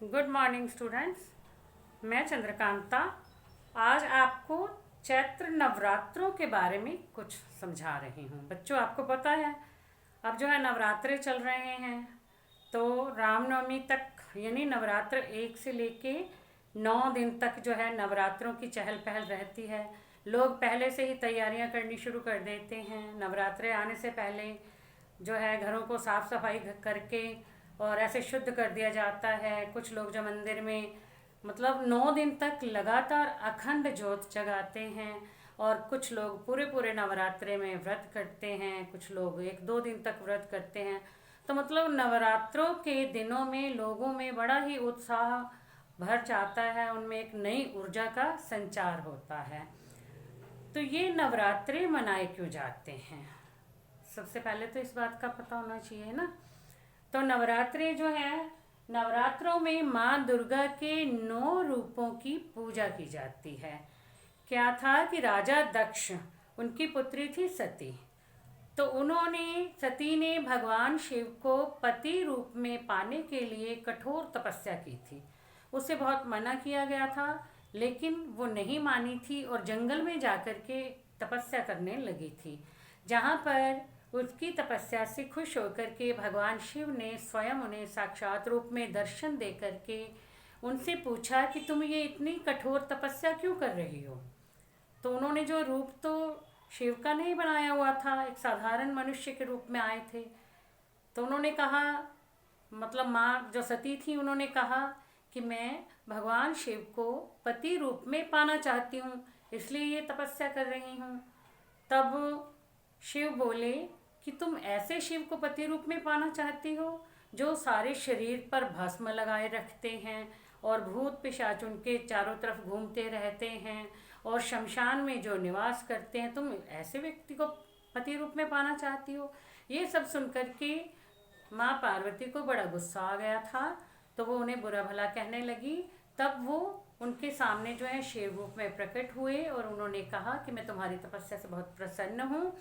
Good morning students. मैं चंद्रकांता आज आपको चैत्र नवरात्रों के बारे में कुछ समझा रही हूँ। बच्चों, आपको पता है अब जो है नवरात्रे चल रहे हैं, तो रामनवमी तक यानी नवरात्र 1 से लेके 9 दिन तक जो है नवरात्रों की चहल पहल रहती है। लोग पहले से ही तैयारियां करनी शुरू कर देते हैं। नवरात्रे आने से पहले जो है घरों को साफ सफाई करके और ऐसे शुद्ध कर दिया जाता है। कुछ लोग जो मंदिर में मतलब 9 दिन तक लगातार अखंड ज्योत जगाते हैं, और कुछ लोग पूरे पूरे नवरात्रे में व्रत करते हैं, कुछ लोग 1-2 दिन तक व्रत करते हैं। तो मतलब नवरात्रों के दिनों में लोगों में बड़ा ही उत्साह भर जाता है, उनमें एक नई ऊर्जा का संचार होता है। तो ये नवरात्रे मनाए क्यों जाते हैं, सबसे पहले तो इस बात का पता होना चाहिए ना। तो नवरात्रे जो है, नवरात्रों में माँ दुर्गा के 9 रूपों की पूजा की जाती है। क्या था कि राजा दक्ष, उनकी पुत्री थी सती, तो सती ने भगवान शिव को पति रूप में पाने के लिए कठोर तपस्या की थी। उसे बहुत मना किया गया था, लेकिन वो नहीं मानी थी और जंगल में जाकर के तपस्या करने लगी थी, जहाँ पर उसकी तपस्या से खुश होकर के भगवान शिव ने स्वयं उन्हें साक्षात रूप में दर्शन दे करके उनसे पूछा कि तुम ये इतनी कठोर तपस्या क्यों कर रही हो। तो उन्होंने जो रूप तो शिव का नहीं बनाया हुआ था, एक साधारण मनुष्य के रूप में आए थे। तो उन्होंने कहा, मतलब माँ जो सती थी, उन्होंने कहा कि मैं भगवान शिव को पति रूप में पाना चाहती हूँ, इसलिए ये तपस्या कर रही हूँ। तब शिव बोले कि तुम ऐसे शिव को पति रूप में पाना चाहती हो जो सारे शरीर पर भस्म लगाए रखते हैं और भूत पिशाच उनके चारों तरफ घूमते रहते हैं और शमशान में जो निवास करते हैं, तुम ऐसे व्यक्ति को पति रूप में पाना चाहती हो। ये सब सुनकर के माँ पार्वती को बड़ा गुस्सा आ गया था, तो वो उन्हें बुरा भला कहने लगी। तब वो उनके सामने जो है शिव रूप में प्रकट हुए और उन्होंने कहा कि मैं तुम्हारी तपस्या से बहुत प्रसन्न हूँ,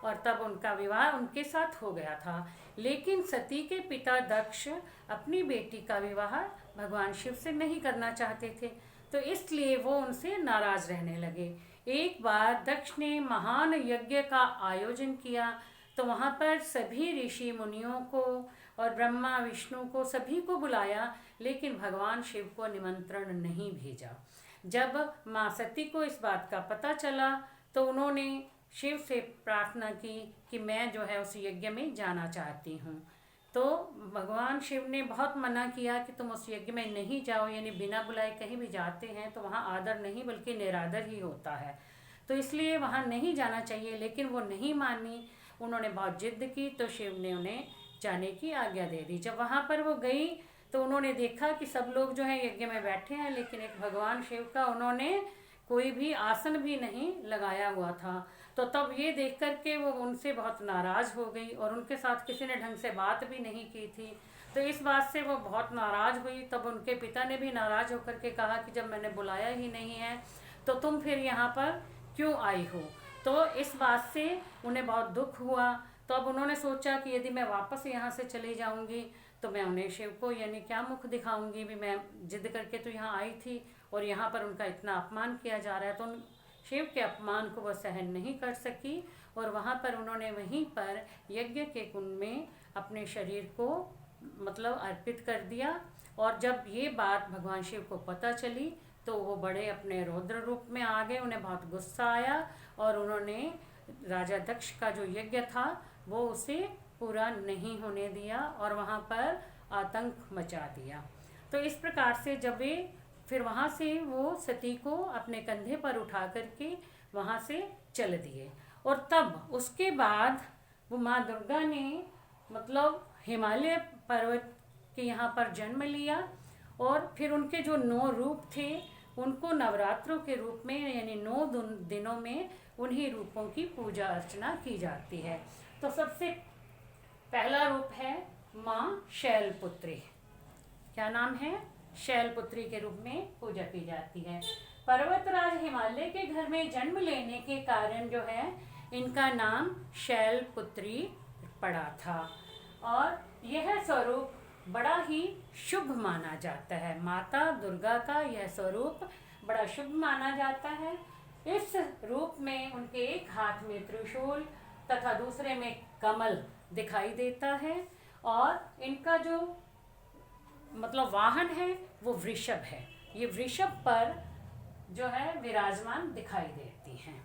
और तब उनका विवाह उनके साथ हो गया था। लेकिन सती के पिता दक्ष अपनी बेटी का विवाह भगवान शिव से नहीं करना चाहते थे, तो इसलिए वो उनसे नाराज रहने लगे। एक बार दक्ष ने महान यज्ञ का आयोजन किया, तो वहाँ पर सभी ऋषि मुनियों को और ब्रह्मा विष्णु को सभी को बुलाया, लेकिन भगवान शिव को निमंत्रण नहीं भेजा। जब माँ सती को इस बात का पता चला, तो उन्होंने शिव से प्रार्थना की कि मैं जो है उस यज्ञ में जाना चाहती हूँ। तो भगवान शिव ने बहुत मना किया कि तुम उस यज्ञ में नहीं जाओ, यानी बिना बुलाए कहीं भी जाते हैं तो वहाँ आदर नहीं बल्कि निरादर ही होता है, तो इसलिए वहाँ नहीं जाना चाहिए। लेकिन वो नहीं मानी, उन्होंने बहुत जिद की, तो शिव ने उन्हें जाने की आज्ञा दे दी। जब वहाँ पर वो गई तो उन्होंने देखा कि सब लोग जो है यज्ञ में बैठे हैं, लेकिन एक भगवान शिव का उन्होंने कोई भी आसन भी नहीं लगाया हुआ था। तो तब ये देख कर के वो उनसे बहुत नाराज़ हो गई और उनके साथ किसी ने ढंग से बात भी नहीं की थी। तो इस बात से वो बहुत नाराज़ हुई। तब उनके पिता ने भी नाराज़ होकर के कहा कि जब मैंने बुलाया ही नहीं है तो तुम फिर यहाँ पर क्यों आई हो। तो इस बात से उन्हें बहुत दुख हुआ। तो अब उन्होंने सोचा कि यदि मैं वापस यहाँ से चली जाऊँगी तो मैं उन्हें शिव को यानी क्या मुख दिखाऊंगी, भी मैं जिद करके तो यहाँ आई थी और यहाँ पर उनका इतना अपमान किया जा रहा है। तो उन शिव के अपमान को वह सहन नहीं कर सकी और वहाँ पर उन्होंने वहीं पर यज्ञ के कुंड में अपने शरीर को मतलब अर्पित कर दिया। और जब ये बात भगवान शिव को पता चली तो वो बड़े अपने रौद्र रूप में आ गए, उन्हें बहुत गुस्सा आया और उन्होंने राजा दक्ष का जो यज्ञ था वो उसे पूरा नहीं होने दिया और वहाँ पर आतंक मचा दिया। तो इस प्रकार से जब वे फिर वहाँ से वो सती को अपने कंधे पर उठा करके वहाँ से चल दिए, और तब उसके बाद वो माँ दुर्गा ने मतलब हिमालय पर्वत के यहाँ पर जन्म लिया, और फिर उनके जो 9 रूप थे उनको नवरात्रों के रूप में यानी 9 दिनों में उन्हीं रूपों की पूजा अर्चना की जाती है। तो सबसे पहला रूप है माँ शैलपुत्री। क्या नाम है? शैलपुत्री के रूप में पूजा की जाती है। पर्वतराज हिमालय के घर में जन्म लेने के कारण जो है इनका नाम शैलपुत्री पड़ा था। और यह स्वरूप बड़ा ही शुभ माना जाता है। माता दुर्गा का यह स्वरूप बड़ा शुभ माना जाता है। इस रूप में उनके एक हाथ में त्रिशूल तथा दूसरे में कमल दिखाई देता है और इनका जो मतलब वाहन है वो वृषभ है। ये वृषभ पर जो है विराजमान दिखाई देती हैं।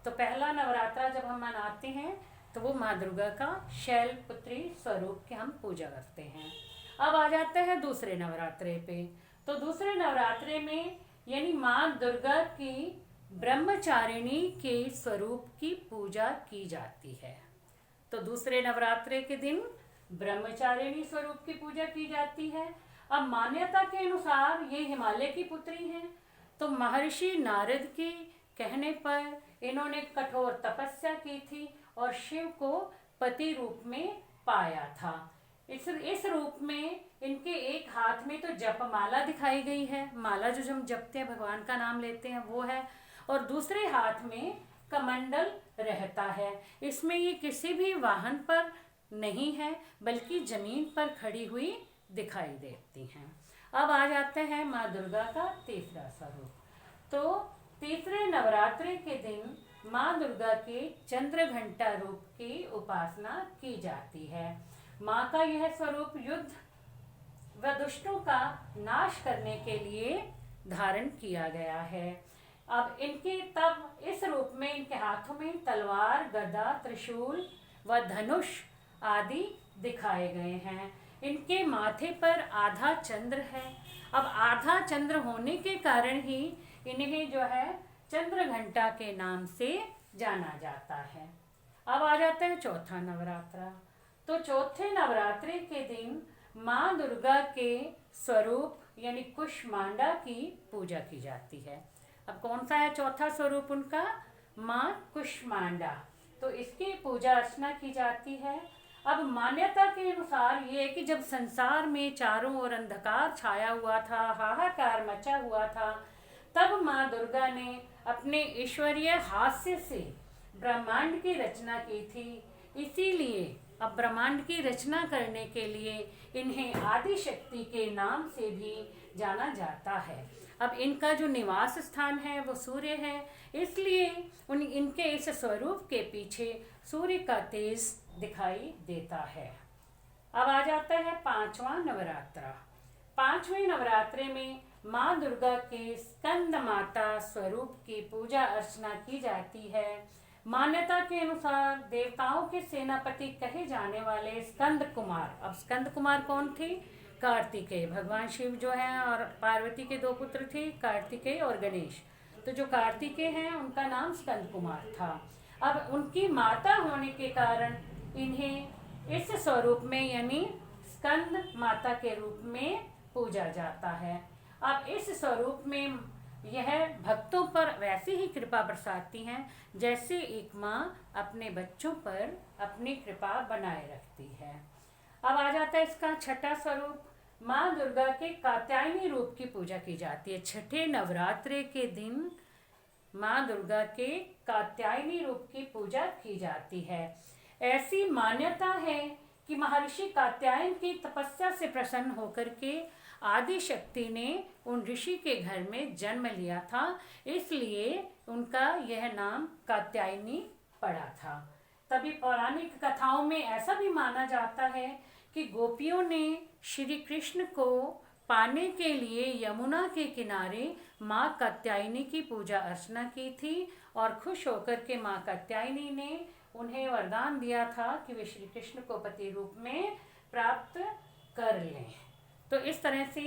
तो पहला नवरात्रा जब हम मनाते हैं तो वो माँ दुर्गा का शैलपुत्री स्वरूप की हम पूजा करते हैं। अब आ जाते हैं दूसरे नवरात्रे पे। तो दूसरे नवरात्रे में यानी माँ दुर्गा की ब्रह्मचारिणी के स्वरूप की पूजा की जाती है। तो दूसरे नवरात्रे के दिन ब्रह्मचारिणी स्वरूप की पूजा की जाती है। अब मान्यता के अनुसार ये हिमालय की पुत्री हैं। तो महर्षि नारद के कहने पर इन्होंने कठोर तपस्या की थी और शिव को पति रूप में पाया था। इस रूप में इनके एक हाथ में तो जपमाला दिखाई गई है, माला जो हम जपते हैं भगवान का नाम लेते हैं वो है, और दूसरे हाथ में कमंडल रहता है। इसमें ये किसी भी वाहन पर नहीं है बल्कि जमीन पर खड़ी हुई दिखाई देती हैं। अब आ जाते हैं माँ दुर्गा का तीसरा स्वरूप। तो तीसरे नवरात्रि के दिन माँ दुर्गा के चंद्र घंटा रूप की उपासना की जाती है। माँ का यह स्वरूप युद्ध व दुष्टों का नाश करने के लिए धारण किया गया है। अब इनके तब इस रूप में इनके हाथों में तलवार, गदा, त्रिशूल व धनुष आदि दिखाए गए हैं। इनके माथे पर आधा चंद्र है। अब आधा चंद्र होने के कारण ही इन्हें जो है चंद्र घंटा के नाम से जाना जाता है। अब आ जाता है चौथा नवरात्रा। तो चौथे नवरात्रे के दिन माँ दुर्गा के स्वरूप यानी कुष्मांडा की पूजा की जाती है। अब कौन सा है चौथा स्वरूप उनका? माँ कुष्मांडा। तो इसकी पूजा अर्चना की जाती है। अब मान्यता के अनुसार ये है कि जब संसार में चारों ओर अंधकार छाया हुआ था, हाहाकार मचा हुआ था, तब माँ दुर्गा ने अपने ईश्वरीय हास्य से ब्रह्मांड की रचना की थी। इसीलिए अब ब्रह्मांड की रचना करने के लिए इन्हें आदि शक्ति के नाम से भी जाना जाता है। अब इनका जो निवास स्थान है वो सूर्य है, इसलिए इनके इस स्वरूप के पीछे सूर्य का तेज दिखाई देता है। अब आ जाता है पांचवा नवरात्रा। पांचवें नवरात्रे में माँ दुर्गा के स्कंद माता स्वरूप की पूजा अर्चना की जाती है। मान्यता के अनुसार देवताओं के सेनापति कहे जाने वाले स्कंद कुमार, अब स्कंद कुमार कौन थे? कार्तिकेय। भगवान शिव जो हैं और पार्वती के दो पुत्र थे, कार्तिकेय और गणेश। तो जो कार्तिकेय हैं उनका नाम स्कंद कुमार था। अब उनकी माता होने के कारण इन्हें इस स्वरूप में यानी स्कंद माता के रूप में पूजा जाता है। अब इस स्वरूप में यह भक्तों पर वैसे ही कृपा बरसाती हैं जैसे एक माँ अपने बच्चों पर अपनी कृपा बनाए रखती है। अब आ जाता है इसका छठा स्वरूप। माँ दुर्गा के कात्यायनी रूप की पूजा की जाती है। छठे नवरात्रे के दिन माँ दुर्गा के कात्यायनी रूप की पूजा की जाती है। ऐसी मान्यता है कि महर्षि कात्यायन की तपस्या से प्रसन्न होकर के आदि शक्ति ने उन ऋषि के घर में जन्म लिया था, इसलिए उनका यह नाम कात्यायनी पड़ा था। तभी पौराणिक कथाओं में ऐसा भी माना जाता है कि गोपियों ने श्री कृष्ण को पाने के लिए यमुना के किनारे माँ कात्यायनी की पूजा अर्चना की थी और खुश होकर के माँ कात्यायनी ने उन्हें वरदान दिया था कि वे श्री कृष्ण को पति रूप में प्राप्त कर लें। तो इस तरह से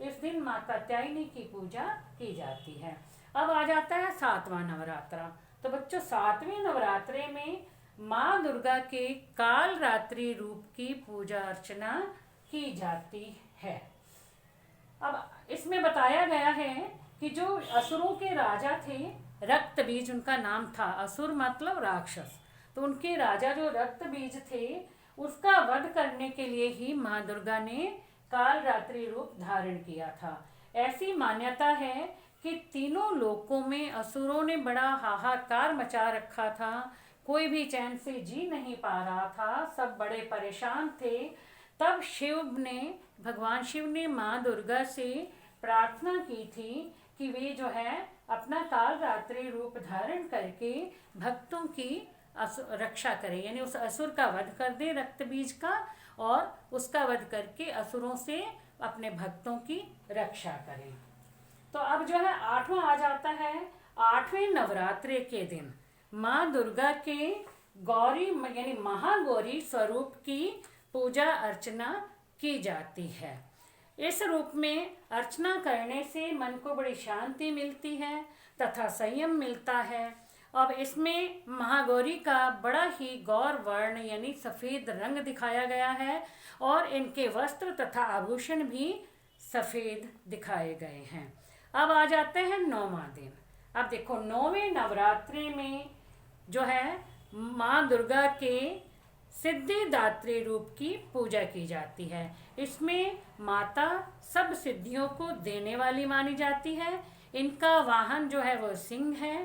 इस दिन माँ कात्यायनी की पूजा की जाती है। अब आ जाता है सातवां नवरात्रा। तो बच्चों सातवें नवरात्रे में माँ दुर्गा के काल रात्रि रूप की पूजा अर्चना की जाती है। अब इसमें बताया गया है कि जो असुरों के राजा थे, रक्त बीज उनका नाम था, असुर मतलब राक्षस, तो उनके राजा जो रक्त बीज थे उसका वध करने के लिए ही माँ दुर्गा ने काल रात्रि रूप धारण किया था। ऐसी मान्यता है कि तीनों लोकों में असुरों ने बड़ा हाहाकार मचा रखा था, कोई भी चैन से जी नहीं पा रहा था, सब बड़े परेशान थे। तब भगवान शिव ने माँ दुर्गा से प्रार्थना की थी कि वे जो है अपना काल रात्रि रूप धारण करके भक्तों की रक्षा करें, यानी उस असुर का वध कर दे रक्त बीज का, और उसका वध करके असुरों से अपने भक्तों की रक्षा करें। तो अब जो है आठवां आ जाता है। आठवें नवरात्रे के दिन माँ दुर्गा के गौरी यानी महागौरी स्वरूप की पूजा अर्चना की जाती है। इस रूप में अर्चना करने से मन को बड़ी शांति मिलती है तथा संयम मिलता है। अब इसमें महागौरी का बड़ा ही गौर वर्ण यानी सफ़ेद रंग दिखाया गया है और इनके वस्त्र तथा आभूषण भी सफ़ेद दिखाए गए हैं। अब आ जाते हैं 9वां दिन। अब देखो 9वें नवरात्रि में जो है माँ दुर्गा के सिद्धिदात्री रूप की पूजा की जाती है। इसमें माता सब सिद्धियों को देने वाली मानी जाती है। इनका वाहन जो है वो सिंह है।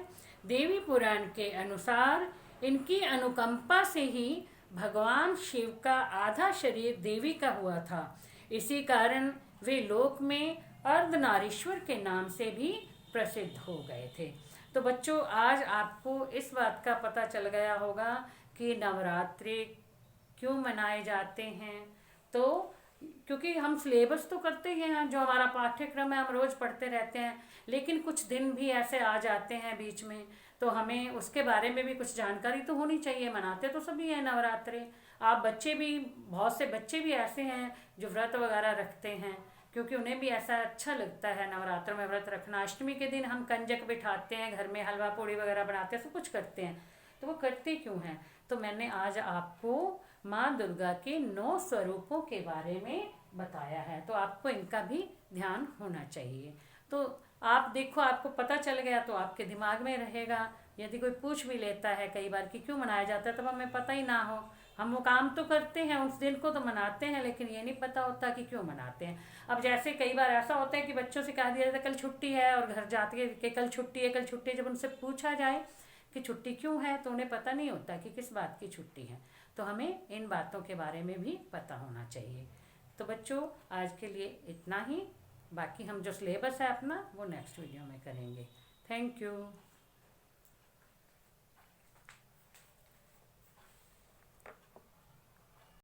देवी पुराण के अनुसार इनकी अनुकंपा से ही भगवान शिव का आधा शरीर देवी का हुआ था। इसी कारण वे लोक में अर्धनारीश्वर के नाम से भी प्रसिद्ध हो गए थे। तो बच्चों, आज आपको इस बात का पता चल गया होगा कि नवरात्रि क्यों मनाए जाते हैं। तो क्योंकि हम सिलेबस तो करते ही हैं, जो हमारा पाठ्यक्रम है हम रोज़ पढ़ते रहते हैं, लेकिन कुछ दिन भी ऐसे आ जाते हैं बीच में, तो हमें उसके बारे में भी कुछ जानकारी तो होनी चाहिए। मनाते तो सभी हैं नवरात्रि। आप बच्चे भी, बहुत से बच्चे भी ऐसे हैं जो व्रत वगैरह रखते हैं, क्योंकि उन्हें भी ऐसा अच्छा लगता है नवरात्रों में व्रत रखना। अष्टमी के दिन हम कंजक बिठाते हैं, घर में हलवा पूड़ी वगैरह बनाते हैं, सब कुछ करते हैं। तो वो करते क्यों हैं? तो मैंने आज आपको माँ दुर्गा के 9 स्वरूपों के बारे में बताया है, तो आपको इनका भी ध्यान होना चाहिए। तो आप देखो, आपको पता चल गया तो आपके दिमाग में रहेगा। यदि कोई पूछ भी लेता है कई बार कि क्यों मनाया जाता है, तब हमें पता ही ना हो, हम वो काम तो करते हैं, उस दिन को तो मनाते हैं, लेकिन ये नहीं पता होता कि क्यों मनाते हैं। अब जैसे कई बार ऐसा होता है कि बच्चों से कह दिया जाता है कल छुट्टी है, और घर जाते कि कल छुट्टी है, कल छुट्टी है। जब उनसे पूछा जाए कि छुट्टी क्यों है, तो उन्हें पता नहीं होता कि किस बात की छुट्टी है। तो हमें इन बातों के बारे में भी पता होना चाहिए। तो बच्चों, आज के लिए इतना ही। बाकी हम जो सिलेबस है अपना वो नेक्स्ट वीडियो में करेंगे। Thank you.